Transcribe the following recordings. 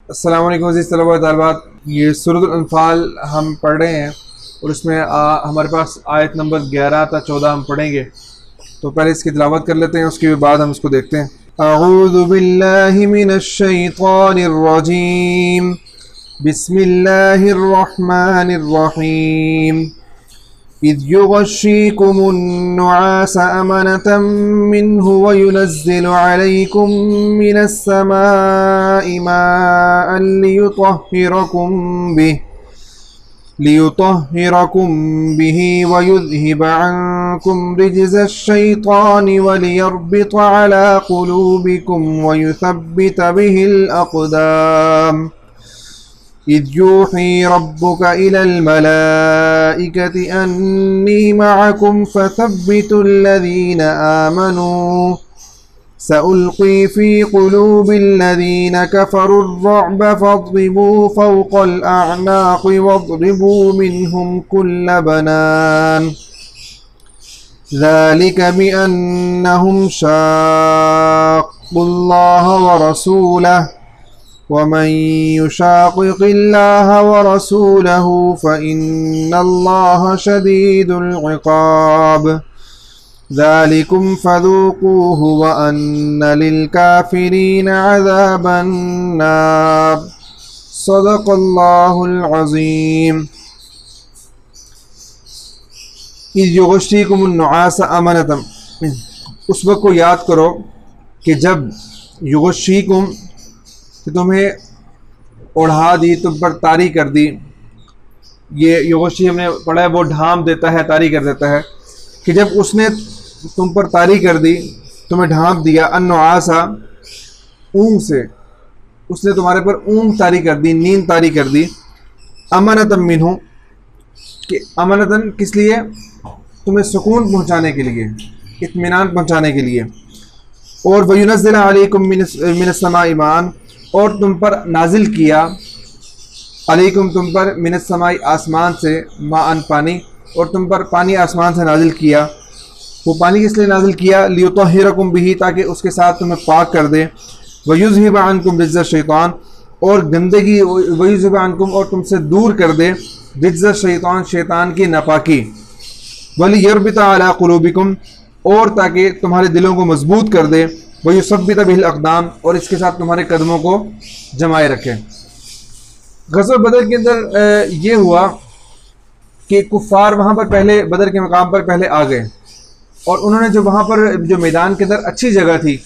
السلام علیکم عزیز طلباء و طالبات، یہ سورۃ الانفال ہم پڑھ رہے ہیں اور اس میں ہمارے پاس آیت نمبر 11 تا 14 ہم پڑھیں گے. تو پہلے اس کی تلاوت کر لیتے ہیں، اس کے بعد ہم اس کو دیکھتے ہیں. اعوذ باللہ من الشیطان الرجیم، بسم اللہ الرحمن الرحیم. إذ يغشيكم النعاس أمنة منه وينزل عليكم من السماء ماء ليطهركم به ويذهب عنكم رجز الشيطان وليربط على قلوبكم ويثبت به الأقدام. إذ يوحي ربك إلى الملائكة أني معكم فثبتوا الذين آمنوا سألقي في قلوب الذين كفروا الرعب فاضربوا فوق الأعناق واضربوا منهم كل بنان ذلك بأنهم شاقوا الله ورسوله ومن يشاقق الله ورسوله فإن الله شديد العقاب. ذلكم فذوقوه وأن للكافرين عذاب النار. صدق الله العظيم. إذ يغشيكم النعاس أمنة، اس وقت کو یاد کرو کہ جب یغشیکم، کہ تمہیں اڑھا دی، تم پر طاری کر دی. یہ یغشی ہم نے پڑھا ہے، وہ ڈھانپ دیتا ہے، طاری کر دیتا ہے. کہ جب اس نے تم پر طاری کر دی، تمہیں ڈھانپ دیا، النعاسا، اونگ سے، اس نے تمہارے پر اونگ طاری کر دی، نیند طاری کر دی. امنتم منہ، کہ امنتن کس لیے؟ تمہیں سکون پہنچانے کے لیے، اطمینان پہنچانے کے لیے. اور وَيُنَزِّلَ عَلَيْكُم مِّنَ السَّمَاءِ مَاءً، اور تم پر نازل کیا، علیکم تم پر، من السماء آسمان سے، ماءً پانی، اور تم پر پانی آسمان سے نازل کیا. وہ پانی کس لیے نازل کیا؟ لیطہرکم بہ، تاکہ اس کے ساتھ تمہیں پاک کر دے. ویذہب عنکم رجز الشیطان، اور گندگی، ویذہب عنکم، اور تم سے دور کر دے، رجز الشیطان، شیطان کی ناپاکی. ولیربط علی قلوبکم، اور تاکہ تمہارے دلوں کو مضبوط کر دے. وَيُثَبِّتَ بِهِ الْأَقْدَامَ، اور اس کے ساتھ تمہارے قدموں کو جمائے رکھے. غزوہ بدر کے اندر یہ ہوا کہ کفار وہاں پر پہلے بدر کے مقام پر پہلے آ گئے، اور انہوں نے جو وہاں پر جو میدان کے اندر اچھی جگہ تھی،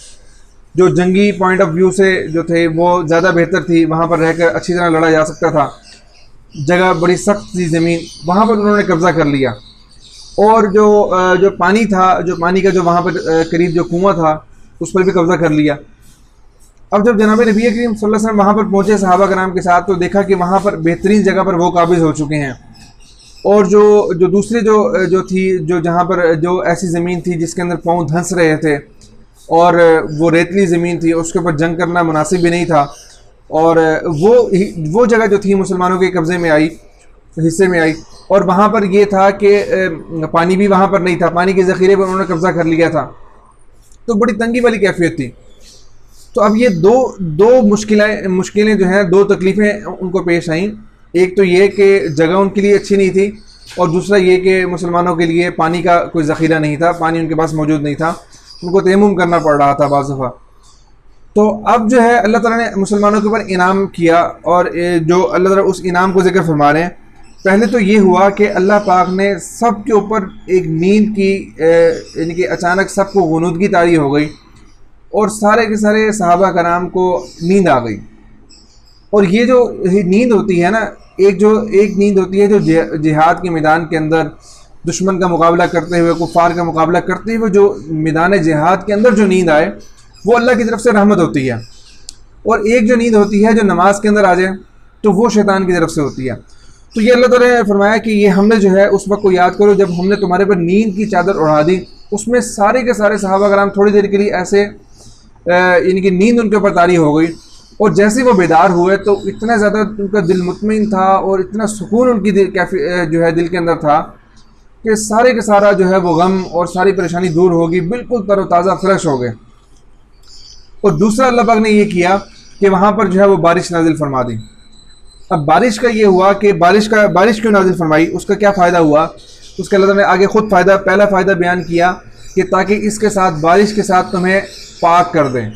جو جنگی پوائنٹ آف ویو سے جو تھے وہ زیادہ بہتر تھی، وہاں پر رہ کر اچھی طرح لڑا جا سکتا تھا، جگہ بڑی سخت تھی زمین، وہاں پر انہوں نے قبضہ کر لیا. اور جو پانی تھا، جو پانی کا جو وہاں پر قریب جو کنواں تھا، اس پر بھی قبضہ کر لیا. اب جب جناب نبی کریم صلی اللہ علیہ وسلم وہاں پر پہنچے صحابہ کرام کے ساتھ، تو دیکھا کہ وہاں پر بہترین جگہ پر وہ قابض ہو چکے ہیں. اور جو دوسری جو تھی، جو جہاں پر جو ایسی زمین تھی جس کے اندر پاؤں دھنس رہے تھے، اور وہ ریتلی زمین تھی، اس کے اوپر جنگ کرنا مناسب بھی نہیں تھا، اور وہ جگہ جو تھی مسلمانوں کے قبضے میں آئی، حصے میں آئی. اور وہاں پر یہ تھا کہ پانی بھی وہاں پر نہیں تھا، پانی کے ذخیرے پر انہوں نے قبضہ کر لیا تھا، تو بڑی تنگی والی کیفیت تھی. تو اب یہ دو مشکلیں جو ہیں، دو تکلیفیں ان کو پیش آئیں. ایک تو یہ کہ جگہ ان کے لیے اچھی نہیں تھی، اور دوسرا یہ کہ مسلمانوں کے لیے پانی کا کوئی ذخیرہ نہیں تھا، پانی ان کے پاس موجود نہیں تھا، ان کو تیمم کرنا پڑ رہا تھا بعض دفعہ. تو اب جو ہے اللہ تعالیٰ نے مسلمانوں کے اوپر انعام کیا، اور جو اللہ تعالیٰ اس انعام کو ذکر فرما رہے ہیں. پہلے تو یہ ہوا کہ اللہ پاک نے سب کے اوپر ایک نیند کی، یعنی کہ اچانک سب کو غنودگی طاری ہو گئی، اور سارے کے سارے صحابہ کرام کو نیند آ گئی. اور یہ جو نیند ہوتی ہے نا، ایک نیند ہوتی ہے جو جہاد کے میدان کے اندر دشمن کا مقابلہ کرتے ہوئے، کفار کا مقابلہ کرتے ہوئے جو میدان جہاد کے اندر جو نیند آئے، وہ اللہ کی طرف سے رحمت ہوتی ہے. اور ایک جو نیند ہوتی ہے جو نماز کے اندر آ جائے، تو وہ شیطان کی طرف سے ہوتی ہے. تو یہ اللہ تعالیٰ نے فرمایا کہ یہ ہم نے جو ہے اس وقت کو یاد کرو جب ہم نے تمہارے پر نیند کی چادر اڑا دی. اس میں سارے کے سارے صحابہ کرام تھوڑی دیر کے لیے ایسے، یعنی کہ نیند ان کے اوپر طاری ہو گئی، اور جیسے وہ بیدار ہوئے تو اتنا زیادہ ان کا دل مطمئن تھا، اور اتنا سکون ان کی جو ہے دل کے اندر تھا کہ سارے کا سارا جو ہے وہ غم اور ساری پریشانی دور ہوگی، بالکل تر و تازہ فریش ہو گئے. اور دوسرا اللہ پاک نے یہ کیا کہ وہاں پر جو ہے وہ بارش نازل فرما دی۔ اب بارش کا یہ ہوا کہ بارش کیوں نازل فرمائی، اس کا کیا فائدہ ہوا، اس کا اللہ تعالیٰ نے آگے خود پہلا فائدہ بیان کیا کہ تاکہ اس کے ساتھ بارش کے ساتھ تمہیں پاک کر دیں۔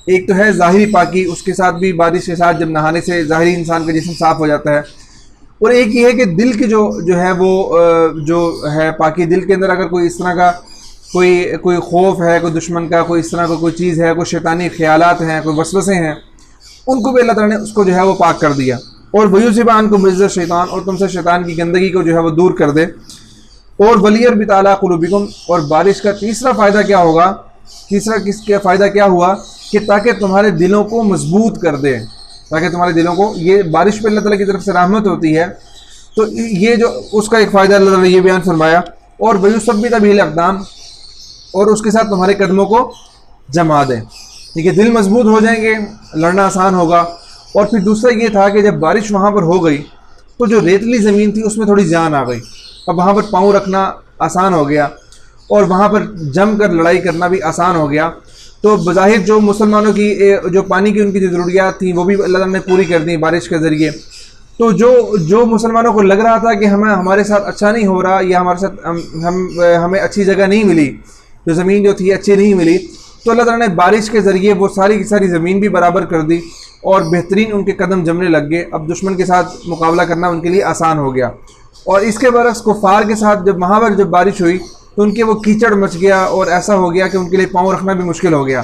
ایک تو ہے ظاہری پاکی، اس کے ساتھ بھی بارش کے ساتھ جب نہانے سے ظاہری انسان کا جسم صاف ہو جاتا ہے، اور ایک یہ ہے کہ دل کی جو ہے وہ جو ہے پاکی، دل کے اندر اگر کوئی اس طرح کا کوئی خوف ہے، کوئی دشمن کا کوئی اس طرح کا کوئی چیز ہے، کوئی شیطانی خیالات ہیں، کوئی وسوسے ہیں، ان کو بھی اللہ تعالیٰ نے اس کو جو ہے وہ پاک کر دیا۔ اور وَيُذْهِبَ عَنْكُمْ رِجْزَ الشَّيْطَانِ، اور تم سے شیطان کی گندگی کو جو ہے وہ دور کر دے۔ اور وَلْيَرْبِطْ عَلَىٰ قُلُوبِكُمْ، اور بارش کا تیسرا فائدہ کیا ہوگا، کس کا فائدہ کیا ہوا کہ تاکہ تمہارے دلوں کو مضبوط کر دے، تاکہ تمہارے دلوں کو، یہ بارش پہ اللہ تعالیٰ کی طرف سے رحمت ہوتی ہے، تو یہ جو اس کا ایک فائدہ اللہ تعالیٰ نے یہ بیان فرمایا۔ اور وَيُثَبِّتَ بِهِ الْأَقْدَامَ، اور اس کے ساتھ تمہارے قدموں کو جما دے، دیکھیے دل مضبوط ہو جائیں گے، لڑنا آسان ہوگا۔ اور پھر دوسرا یہ تھا کہ جب بارش وہاں پر ہو گئی تو جو ریتلی زمین تھی اس میں تھوڑی جان آ گئی، اب وہاں پر پاؤں رکھنا آسان ہو گیا، اور وہاں پر جم کر لڑائی کرنا بھی آسان ہو گیا۔ تو بظاہر جو مسلمانوں کی جو پانی کی ان کی جو ضروریات تھیں وہ بھی اللہ تعالیٰ نے پوری کر دیں بارش کے ذریعے۔ تو جو مسلمانوں کو لگ رہا تھا کہ ہمارے ساتھ اچھا نہیں ہو رہا، یا ہمارے ساتھ ہمیں اچھی جگہ نہیں ملی، جو زمین جو تھی اچھی نہیں ملی، تو اللہ تعالیٰ نے بارش کے ذریعے وہ ساری کی ساری زمین بھی برابر کر دی، اور بہترین ان کے قدم جمنے لگ گئے۔ اب دشمن کے ساتھ مقابلہ کرنا ان کے لیے آسان ہو گیا۔ اور اس کے برعکس کفار کے ساتھ جب وہاں پر جب بارش ہوئی تو ان کے وہ کیچڑ مچ گیا، اور ایسا ہو گیا کہ ان کے لیے پاؤں رکھنا بھی مشکل ہو گیا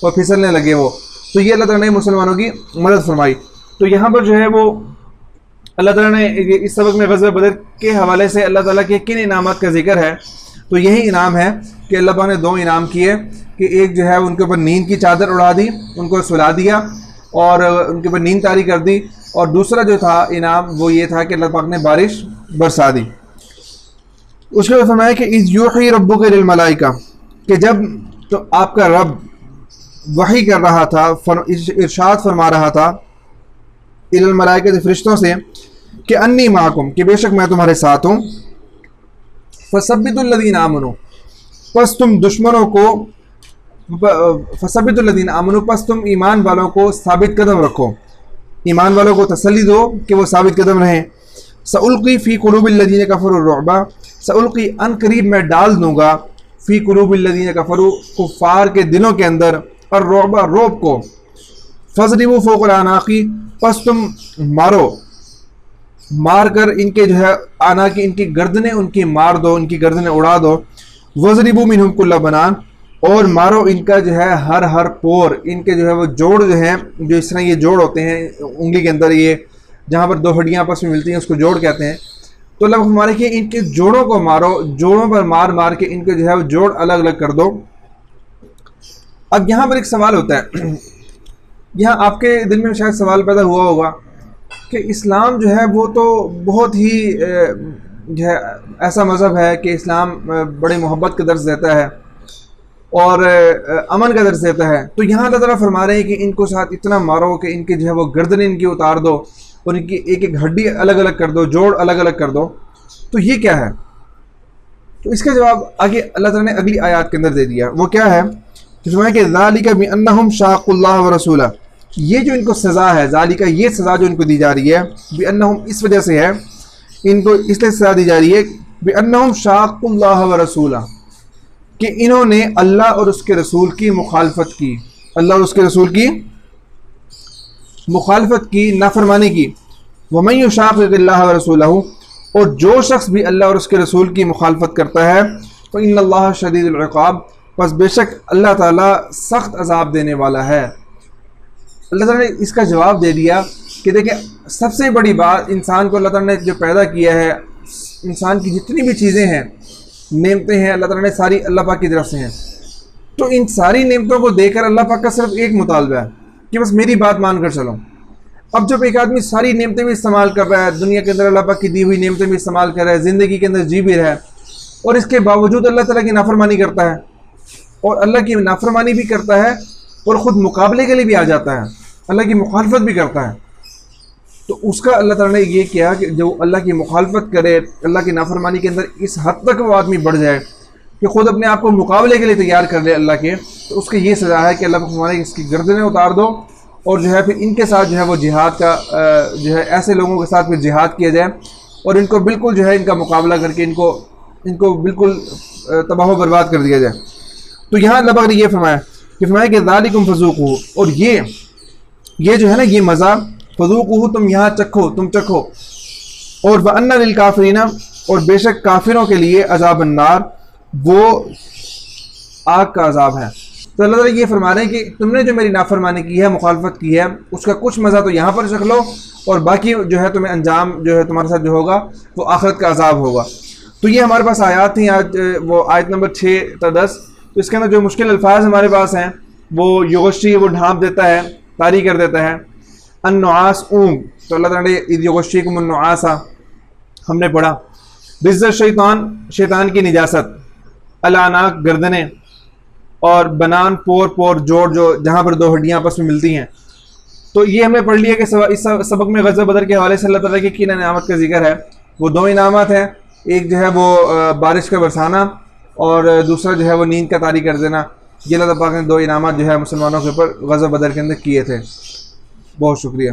اور پھسلنے لگے وہ۔ تو یہ اللہ تعالیٰ نے مسلمانوں کی مدد فرمائی۔ تو یہاں پر جو ہے وہ اللہ تعالیٰ نے اس سبق میں غزوہ بدر کے حوالے سے اللہ تعالیٰ کے کن انعامات کا ذکر ہے، تو یہی انعام ہے کہ اللہ تعالیٰ نے 2 انعام کیے، کہ ایک جو ہے ان کے اوپر نیند کی چادر اڑا دی، ان کو سلا دیا اور ان کے اوپر نیند طاری کر دی، اور دوسرا جو تھا انعام وہ یہ تھا کہ اللہ پاک نے بارش برسا دی۔ اس کے بعد فرمایا کہ اذ یوحی ربک للملائکہ، کہ جب تو آپ کا رب وحی کر رہا تھا، ارشاد فرما رہا تھا الی الملائکہ، فرشتوں سے، کہ انی معکم، کہ بے شک میں تمہارے ساتھ ہوں، فثبتوا الذین آمنوا، پس تم دشمنوں کو، فثبتوا الذین آمنوا، پس تم ایمان والوں کو ثابت قدم رکھو، ایمان والوں کو تسلی دو کہ وہ ثابت قدم رہیں۔ سألقی فی قلوب الذین کفروا الرعب، سألقی ان قریب میں ڈال دوں گا، فی قلوب الذین کفروا، کفار کے دلوں کے اندر، الرعب، روب کو، فضربوا فوق الاعناق، پس تم مار کر ان کے جو ہے آنا کی، ان کی گردنیں ان کی مار دو، ان کی گردنیں اڑا دو، وضربوا منہم کل بنان، اور مارو ان کا جو ہے ہر پور، ان کے جو ہے وہ جوڑ جو ہیں، جو اس طرح یہ جوڑ ہوتے ہیں انگلی کے اندر، یہ جہاں پر 2 ہڈیاں آپس میں ملتی ہیں اس کو جوڑ کہتے ہیں۔ تو اللہ ہمارے کہ ان کے جوڑوں کو مارو، جوڑوں پر مار کے ان کے جو ہے وہ جوڑ الگ الگ کر دو۔ اب یہاں پر ایک سوال ہوتا ہے، یہاں آپ کے دل میں شاید سوال پیدا ہوا ہوگا کہ اسلام جو ہے وہ تو بہت ہی جو ہے ایسا مذہب ہے کہ اسلام بڑی محبت کا درس دیتا ہے اور امن کا درس دیتا ہے، تو یہاں اللہ تعالیٰ فرما رہے ہیں کہ ان کو ساتھ اتنا مارو کہ ان کے جو ہے وہ گردنیں ان کی اتار دو، اور ان کی ایک ایک ہڈی الگ الگ کر دو، جوڑ الگ الگ کر دو، تو یہ کیا ہے؟ تو اس کا جواب آگے اللہ تعالیٰ نے اگلی آیات کے اندر دے دیا۔ وہ کیا ہے کہ فرمایا کہ ذالک بانہم شاقوا اللہ ورسولہ، یہ جو ان کو سزا ہے، ذالک یہ سزا جو ان کو دی جا رہی ہے، بانہم اس وجہ سے ہے، ان کو اس لیے سزا دی جا رہی ہے بانہم شاقوا اللہ ورسولہ، کہ انہوں نے اللہ اور اس کے رسول کی مخالفت کی، اللہ اور اس کے رسول کی مخالفت کی، نافرمانی کی۔ وَمَن يُشَاقِقِ اللَّهَ وَرَسُولَهُ، اور جو شخص بھی اللہ اور اس کے رسول کی مخالفت کرتا ہے، فَإِنَّ اللَّهَ شَدِيدُ الْعِقَابِ، پس بے شک اللہ تعالیٰ سخت عذاب دینے والا ہے۔ اللہ تعالیٰ نے اس کا جواب دے دیا کہ دیکھیں سب سے بڑی بات، انسان کو اللہ تعالیٰ نے جو پیدا کیا ہے، انسان کی جتنی بھی چیزیں ہیں، نعمتیں ہیں، اللہ تعالیٰ نے ساری اللہ پاک کی طرف سے ہیں، تو ان ساری نعمتوں کو دے کر اللہ پاک کا صرف ایک مطالبہ ہے کہ بس میری بات مان کر چلو۔ اب جب ایک آدمی ساری نعمتیں بھی استعمال کر رہا ہے، دنیا کے اندر اللہ پاک کی دی ہوئی نعمتیں بھی استعمال کر رہا ہے، زندگی کے اندر جی بھی رہا ہے، اور اس کے باوجود اللہ تعالیٰ کی نافرمانی کرتا ہے، اور اللہ کی نافرمانی بھی کرتا ہے، اور خود مقابلے کے لیے بھی آ جاتا ہے، اللہ کی مخالفت بھی کرتا ہے، تو اس کا اللہ تعالیٰ نے یہ کیا کہ جو اللہ کی مخالفت کرے، اللہ کی نافرمانی کے اندر اس حد تک وہ آدمی بڑھ جائے کہ خود اپنے آپ کو مقابلے کے لیے تیار کر لے اللہ کے، تو اس کی یہ سزا ہے کہ اللہ کو فرمانے اس کی گردنیں اتار دو، اور جو ہے پھر ان کے ساتھ جو ہے وہ جہاد کا جو ہے ایسے لوگوں کے ساتھ پھر جہاد کیا جائے اور ان کو بالکل جو ہے ان کا مقابلہ کر کے ان کو بالکل تباہ و برباد کر دیا جائے۔ تو یہاں اللہ پاک نے یہ فرمایا کہ ذالکم فذوقوہ، اور یہ جو ہے نا یہ مزہ، فذوقوہ تم یہاں چکھو، تم چکھو، اور وَأَنَّ لِلْكَافِرِينَ، اور بے شک کافروں کے لیے عذاب النار، وہ آگ کا عذاب ہے۔ تو اللہ تعالیٰ یہ فرما رہے ہیں کہ تم نے جو میری نافرمانی کی ہے، مخالفت کی ہے، اس کا کچھ مزہ تو یہاں پر چکھ لو، اور باقی جو ہے تمہیں انجام جو ہے تمہارے ساتھ جو ہوگا وہ آخرت کا عذاب ہوگا۔ تو یہ ہمارے پاس آیات تھیں آج، وہ آیت نمبر 6 تا 10۔ تو اس کے اندر جو مشکل الفاظ ہمارے پاس ہیں وہ یغشی، وہ ڈھانپ دیتا ہے، طاری کر دیتا ہے، النعاس اونگ، تو اللہ تعالیٰ نے اذ یغشیکم النعاس ہم نے پڑھا، رجز شیطان، شیطان کی نجاست، الاعناق گردنیں، اور بنان پور جوڑ، جو جہاں پر دو ہڈیاں آپس میں ملتی ہیں۔ تو یہ ہم نے پڑھ لیا کہ اس سبق میں غزوہ بدر کے حوالے سے اللہ تعالیٰ کی کن انعامات کا ذکر ہے۔ وہ 2 انعامات ہیں، ایک جو ہے وہ بارش کا برسانا، اور دوسرا جو ہے وہ نیند کا طاری کر دینا۔ یہ اللہ تعالیٰ نے 2 انعامات جو ہے مسلمانوں کے اوپر غزوہ بدر کے اندر کیے تھے۔ بہت شکریہ۔